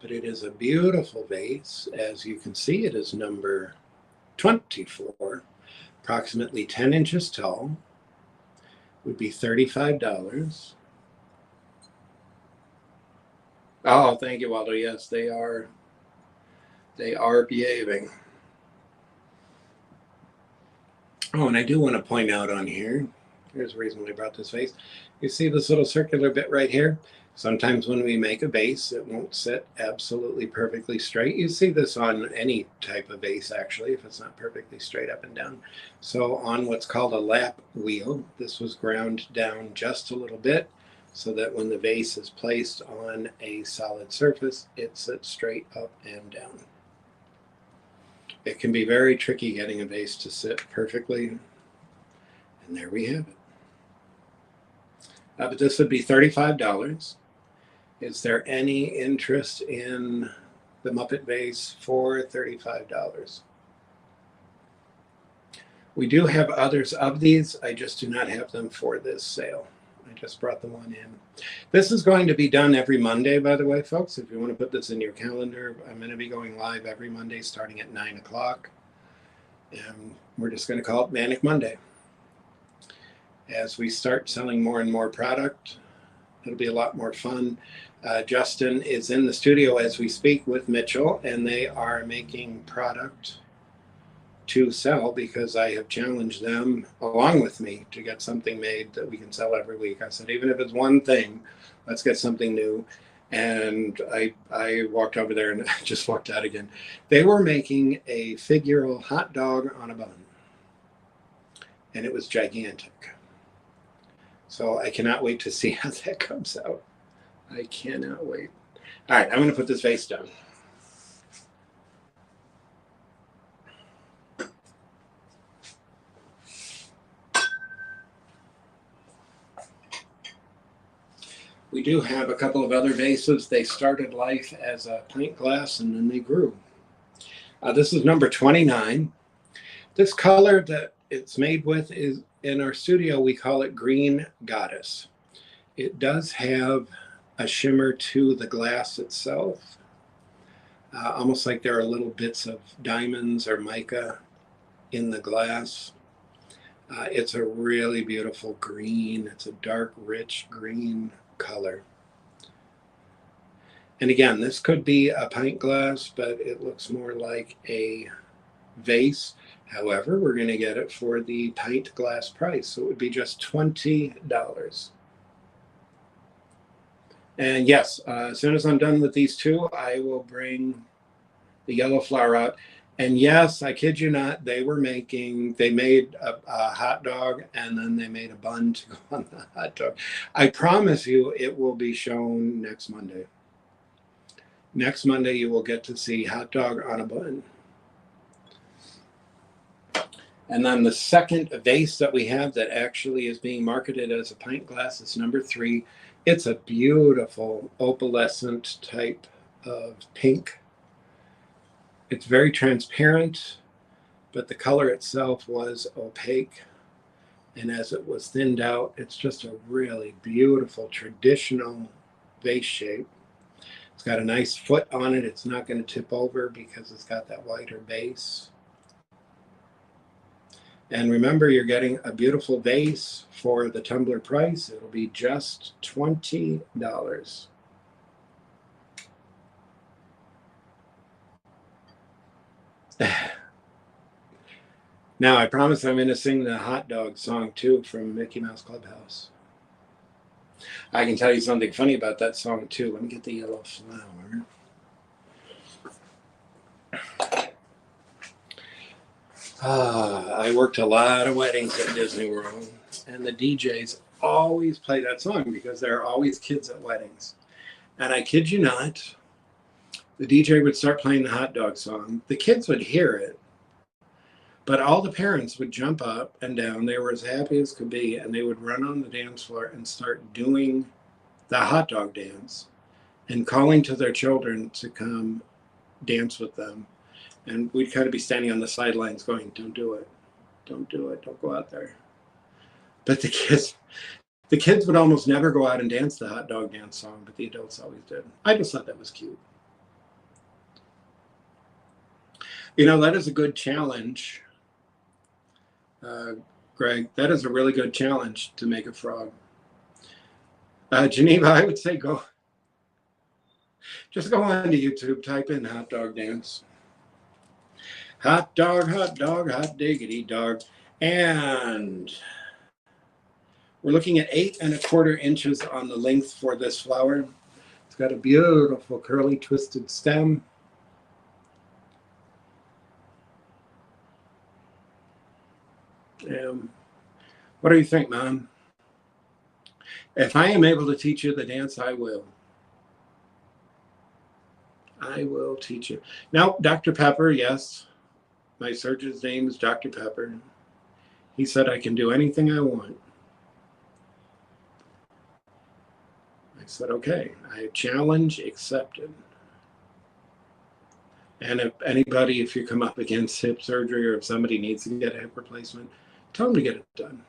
S1: But it is a beautiful vase. As you can see, it is number 24, approximately 10 inches tall, would be $35. Oh, thank you, Waldo. Yes, they are behaving. Oh, and I do want to point out on here, here's the reason why I brought this vase. You see this little circular bit right here? Sometimes when we make a vase, it won't sit absolutely perfectly straight. You see this on any type of vase, actually, if it's not perfectly straight up and down. So on what's called a lap wheel, this was ground down just a little bit so that when the vase is placed on a solid surface, it sits straight up and down. It can be very tricky getting a vase to sit perfectly. And there we have it. But this would be $35. Is there any interest in the Muppet vase for $35? We do have others of these. I just do not have them for this sale. I just brought the one in. This is going to be done every Monday, by the way, folks. If you want to put this in your calendar, I'm going to be going live every Monday starting at 9 o'clock. And we're just going to call it Manic Monday. As we start selling more and more product, it'll be a lot more fun. Justin is in the studio as we speak with Mitchell, and they are making product to sell because I have challenged them along with me to get something made that we can sell every week. I said, even if it's one thing, let's get something new. And I walked over there and I just walked out again. They were making a figural hot dog on a bun, and it was gigantic. So I cannot wait to see how that comes out. I cannot wait. All right, I'm going to put this vase down. We do have a couple of other vases. They started life as a pint glass and then they grew. This is number 29. This color that it's made with is, in our studio, we call it Green Goddess. It does have a shimmer to the glass itself, almost like there are little bits of diamonds or mica in the glass. It's a really beautiful green. It's a dark, rich green color. And again, this could be a pint glass, but it looks more like a vase. However, we're going to get it for the pint glass price. So it would be just $20. And yes, as soon as I'm done with these two, I will bring the yellow flower out. And yes, I kid you not, they made a hot dog and then they made a bun to go on the hot dog. I promise you it will be shown next Monday. Next Monday, you will get to see hot dog on a bun. And then the second vase that we have that actually is being marketed as a pint glass is number 3. It's a beautiful opalescent type of pink. It's very transparent, but the color itself was opaque. And as it was thinned out, it's just a really beautiful traditional vase shape. It's got a nice foot on it. It's not going to tip over because it's got that wider base. And remember, you're getting a beautiful vase for the tumbler price. It'll be just $20. Now, I promise I'm going to sing the hot dog song too from Mickey Mouse Clubhouse. I can tell you something funny about that song too. Let me get the yellow flower. I worked a lot of weddings at Disney World, and the DJs always play that song because there are always kids at weddings. And I kid you not, the DJ would start playing the hot dog song. The kids would hear it, but all the parents would jump up and down. They were as happy as could be, and they would run on the dance floor and start doing the hot dog dance and calling to their children to come dance with them. And we'd kind of be standing on the sidelines going, don't do it. Don't do it. Don't go out there. But the kids would almost never go out and dance the hot dog dance song, but the adults always did. I just thought that was cute. You know, that is a good challenge, Greg. That is a really good challenge to make a frog. Geneva, I would say just go on to YouTube, type in hot dog dance. Hot dog, hot diggity dog. And we're looking at 8 1/4 inches on the length for this flower. It's got a beautiful curly twisted stem. What do you think, Mom? If I am able to teach you the dance, I will. I will teach you. Now, Dr. Pepper, yes. My surgeon's name is Dr. Pepper. He said I can do anything I want. I said, okay, I challenge accepted. And if you come up against hip surgery or if somebody needs to get a hip replacement, tell them to get it done.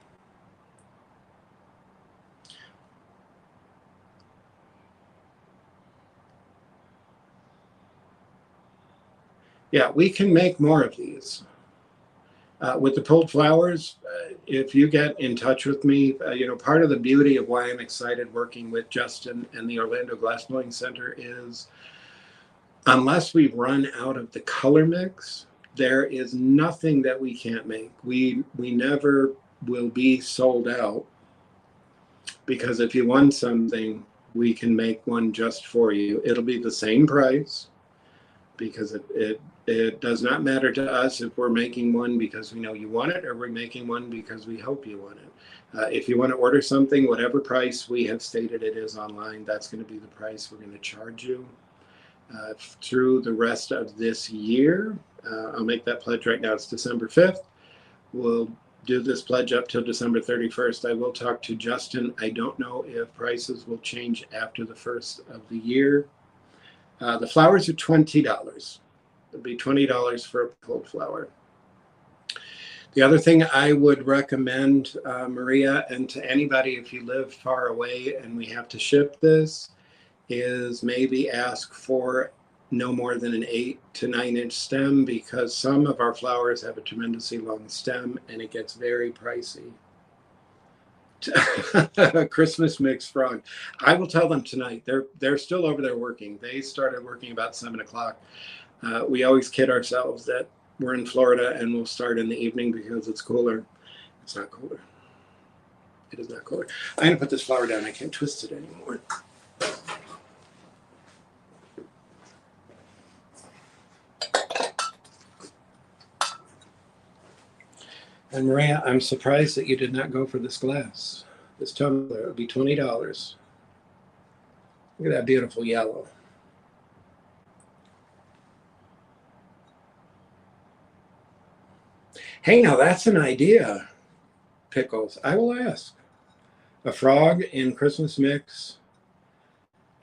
S1: Yeah, we can make more of these. With the pulled flowers, if you get in touch with me, part of the beauty of why I'm excited working with Justin and the Orlando Glassblowing Center is unless we run out of the color mix, there is nothing that we can't make. We never will be sold out because if you want something, we can make one just for you. It'll be the same price because it does not matter to us if we're making one because we know you want it or we're making one because we hope you want it. If you want to order something, whatever price we have stated it is online, that's going to be the price we're going to charge you through the rest of this year. I'll make that pledge right now. It's December 5th. We'll do this pledge up till December 31st. I will talk to Justin. I don't know if prices will change after the first of the year. The flowers are $20. It'll be $20 for a pulled flower. The other thing I would recommend, Maria, and to anybody if you live far away and we have to ship this, is maybe ask for no more than an 8 to 9 inch stem because some of our flowers have a tremendously long stem and it gets very pricey. Christmas mix frog. I will tell them tonight. They're still over there working. They started working about 7 o'clock. We always kid ourselves that we're in Florida and we'll start in the evening because it's cooler. It's not cooler. It is not cooler. I'm going to put this flower down. I can't twist it anymore. And Maria, I'm surprised that you did not go for this glass. This tumbler, it would be $20. Look at that beautiful yellow. Hey, now that's an idea, Pickles. I will ask. A frog in Christmas mix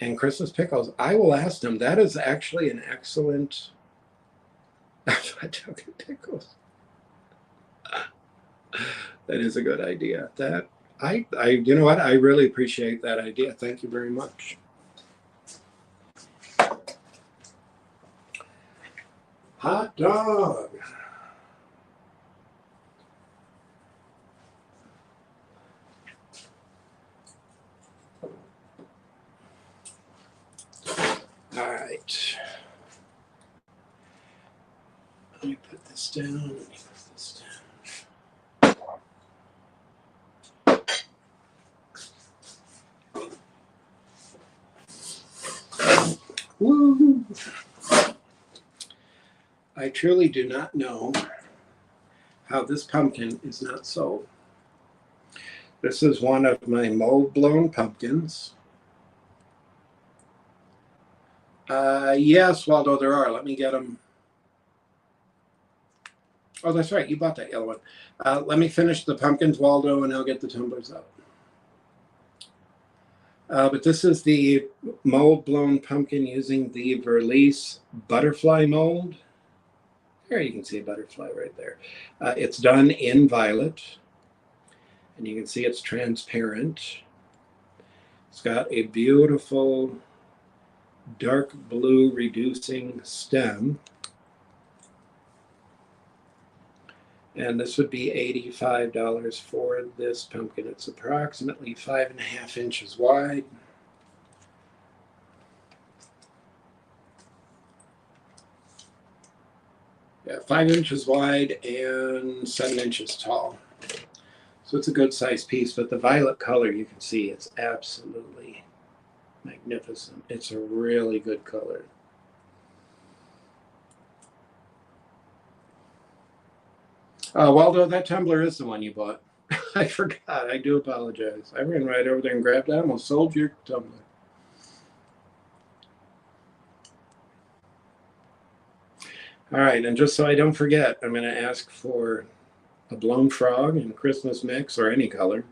S1: and Christmas pickles. I will ask them. That is actually an excellent. Pickles. That is a good idea. That you know what? I really appreciate that idea. Thank you very much. Hot dog. All right. Let me put this down. Woo! I truly do not know how this pumpkin is not sold. This is one of my mold-blown pumpkins. Yes, Waldo, there are. Let me get them. Oh, that's right. You bought that yellow one. Let me finish the pumpkins, Waldo, and I'll get the tumblers out. But this is the mold-blown pumpkin using the Verlice butterfly mold. There you can see a butterfly right there. It's done in violet, and you can see it's transparent. It's got a beautiful dark blue reducing stem. And this would be $85 for this pumpkin. It's approximately 5.5 inches wide. Yeah, 5 inches wide and 7 inches tall. So it's a good size piece, but the violet color, you can see it's absolutely magnificent. It's a really good color. Waldo, that tumbler is the one you bought. I forgot. I do apologize. I ran right over there and grabbed it. I almost sold your tumbler. All right, and just so I don't forget, I'm going to ask for a blown frog in Christmas mix or any color,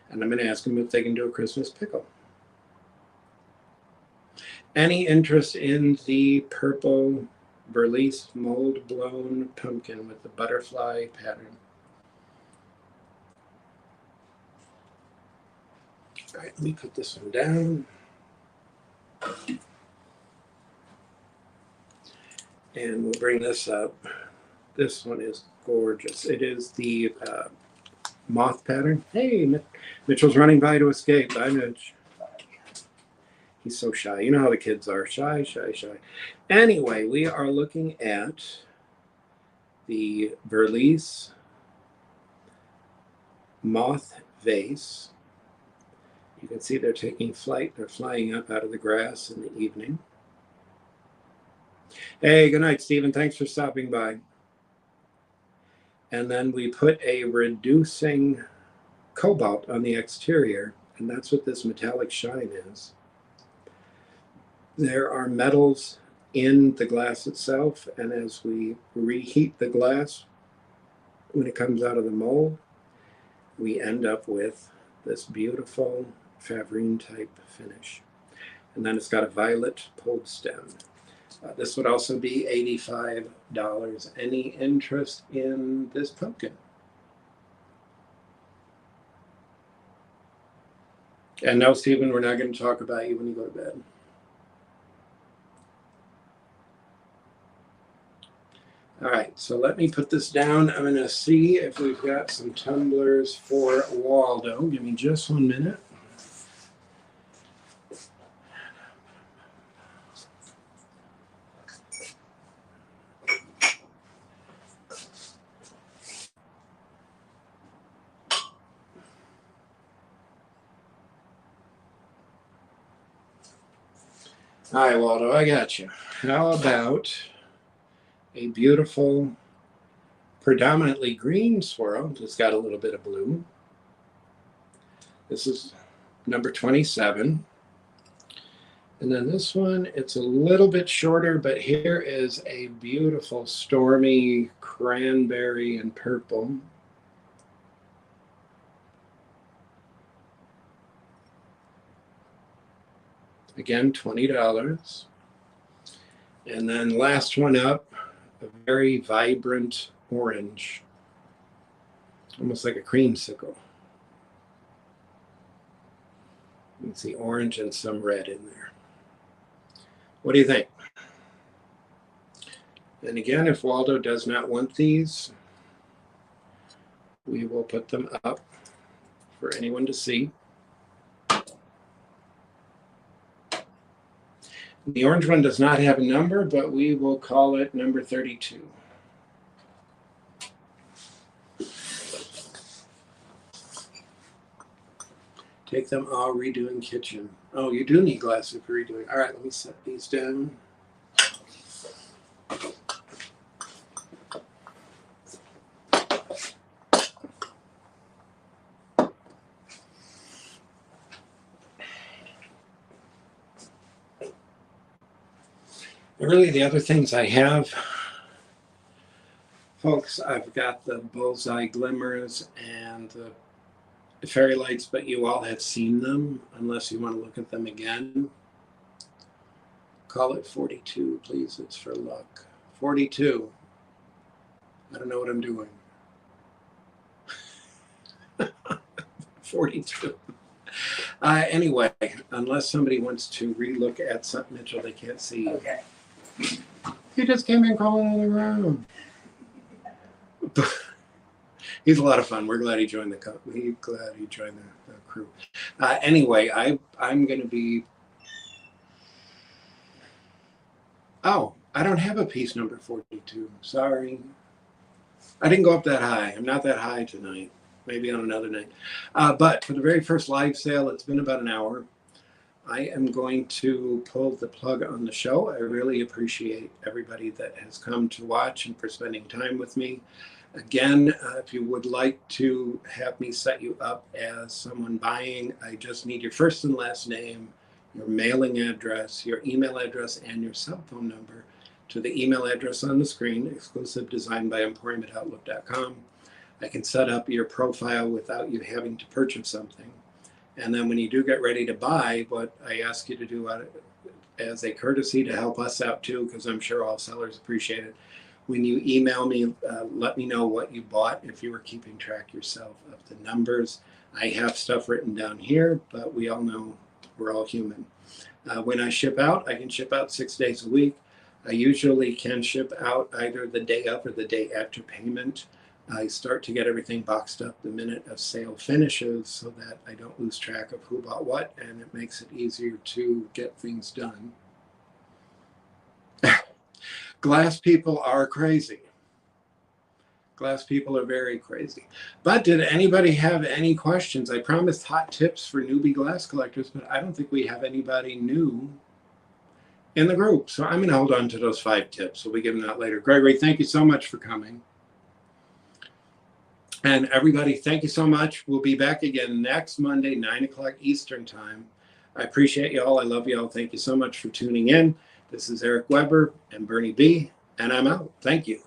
S1: and I'm going to ask them if they can do a Christmas pickle. Any interest in the purple Verlice mold blown pumpkin with the butterfly pattern? All right, let me put this one down. And we'll bring this up. This one is gorgeous. It is the moth pattern. Hey, Mitchell's running by to escape. Bye, Mitch. He's so shy. You know how the kids are. Shy, shy, shy. Anyway, we are looking at the Verlice moth vase. You can see they're taking flight. They're flying up out of the grass in the evening. Hey, good night, Stephen. Thanks for stopping by. And then we put a reducing cobalt on the exterior, and that's what this metallic shine is. There are metals in the glass itself, and as we reheat the glass, when it comes out of the mold, we end up with this beautiful Favrine type finish. And then it's got a violet pulled stem. This would also be $85. Any interest in this pumpkin? And no, Stephen, we're not going to talk about you when you go to bed. All right, so let me put this down. I'm going to see if we've got some tumblers for Waldo. Give me just 1 minute. All right, Waldo, I got you. How about a beautiful predominantly green swirl. It's got a little bit of blue. This is number 27. And then this one, it's a little bit shorter, but here is a beautiful stormy cranberry and purple. Again, $20. And then last one up, a very vibrant orange, almost like a creamsicle. You can see orange and some red in there. What do you think? And again, if Waldo does not want these, we will put them up for anyone to see. The orange one does not have a number, but we will call it number 32. Take them all, redoing kitchen. Oh, you do need glasses for redoing. All right, let me set these down. And really, the other things I have, folks, I've got the bullseye glimmers and the fairy lights, but you all have seen them unless you want to look at them again. Call it 42, please. It's for luck. 42. I don't know what I'm doing. 42. Anyway, unless somebody wants to relook at something, Mitchell, they can't see.
S2: Okay.
S1: He just came in crawling all around. He's a lot of fun. We're glad he joined the crew. Anyway, I'm going to be. Oh, I don't have a piece number 42. Sorry, I didn't go up that high. I'm not that high tonight. Maybe on another night. But for the very first live sale, it's been about an hour. I am going to pull the plug on the show. I really appreciate everybody that has come to watch and for spending time with me. Again, if you would like to have me set you up as someone buying, I just need your first and last name, your mailing address, your email address, and your cell phone number to the email address on the screen, exclusive design by emporium@outlook.com. I can set up your profile without you having to purchase something. And then when you do get ready to buy, what I ask you to do as a courtesy to help us out too, because I'm sure all sellers appreciate it, when you email me, let me know what you bought if you were keeping track yourself of the numbers. I have stuff written down here, but we all know we're all human. When I ship out, I can ship out 6 days a week. I usually can ship out either the day of or the day after payment. I start to get everything boxed up the minute a sale finishes so that I don't lose track of who bought what, and it makes it easier to get things done. Glass people are crazy. Glass people are very crazy. But did anybody have any questions? I promised hot tips for newbie glass collectors, but I don't think we have anybody new in the group. So I'm going to hold on to those 5 tips. We'll be giving that later. Gregory, thank you so much for coming. And everybody, thank you so much. We'll be back again next Monday, 9 o'clock Eastern time. I appreciate you all. I love you all. Thank you so much for tuning in. This is Eric Weber and Bernie B, and I'm out. Thank you.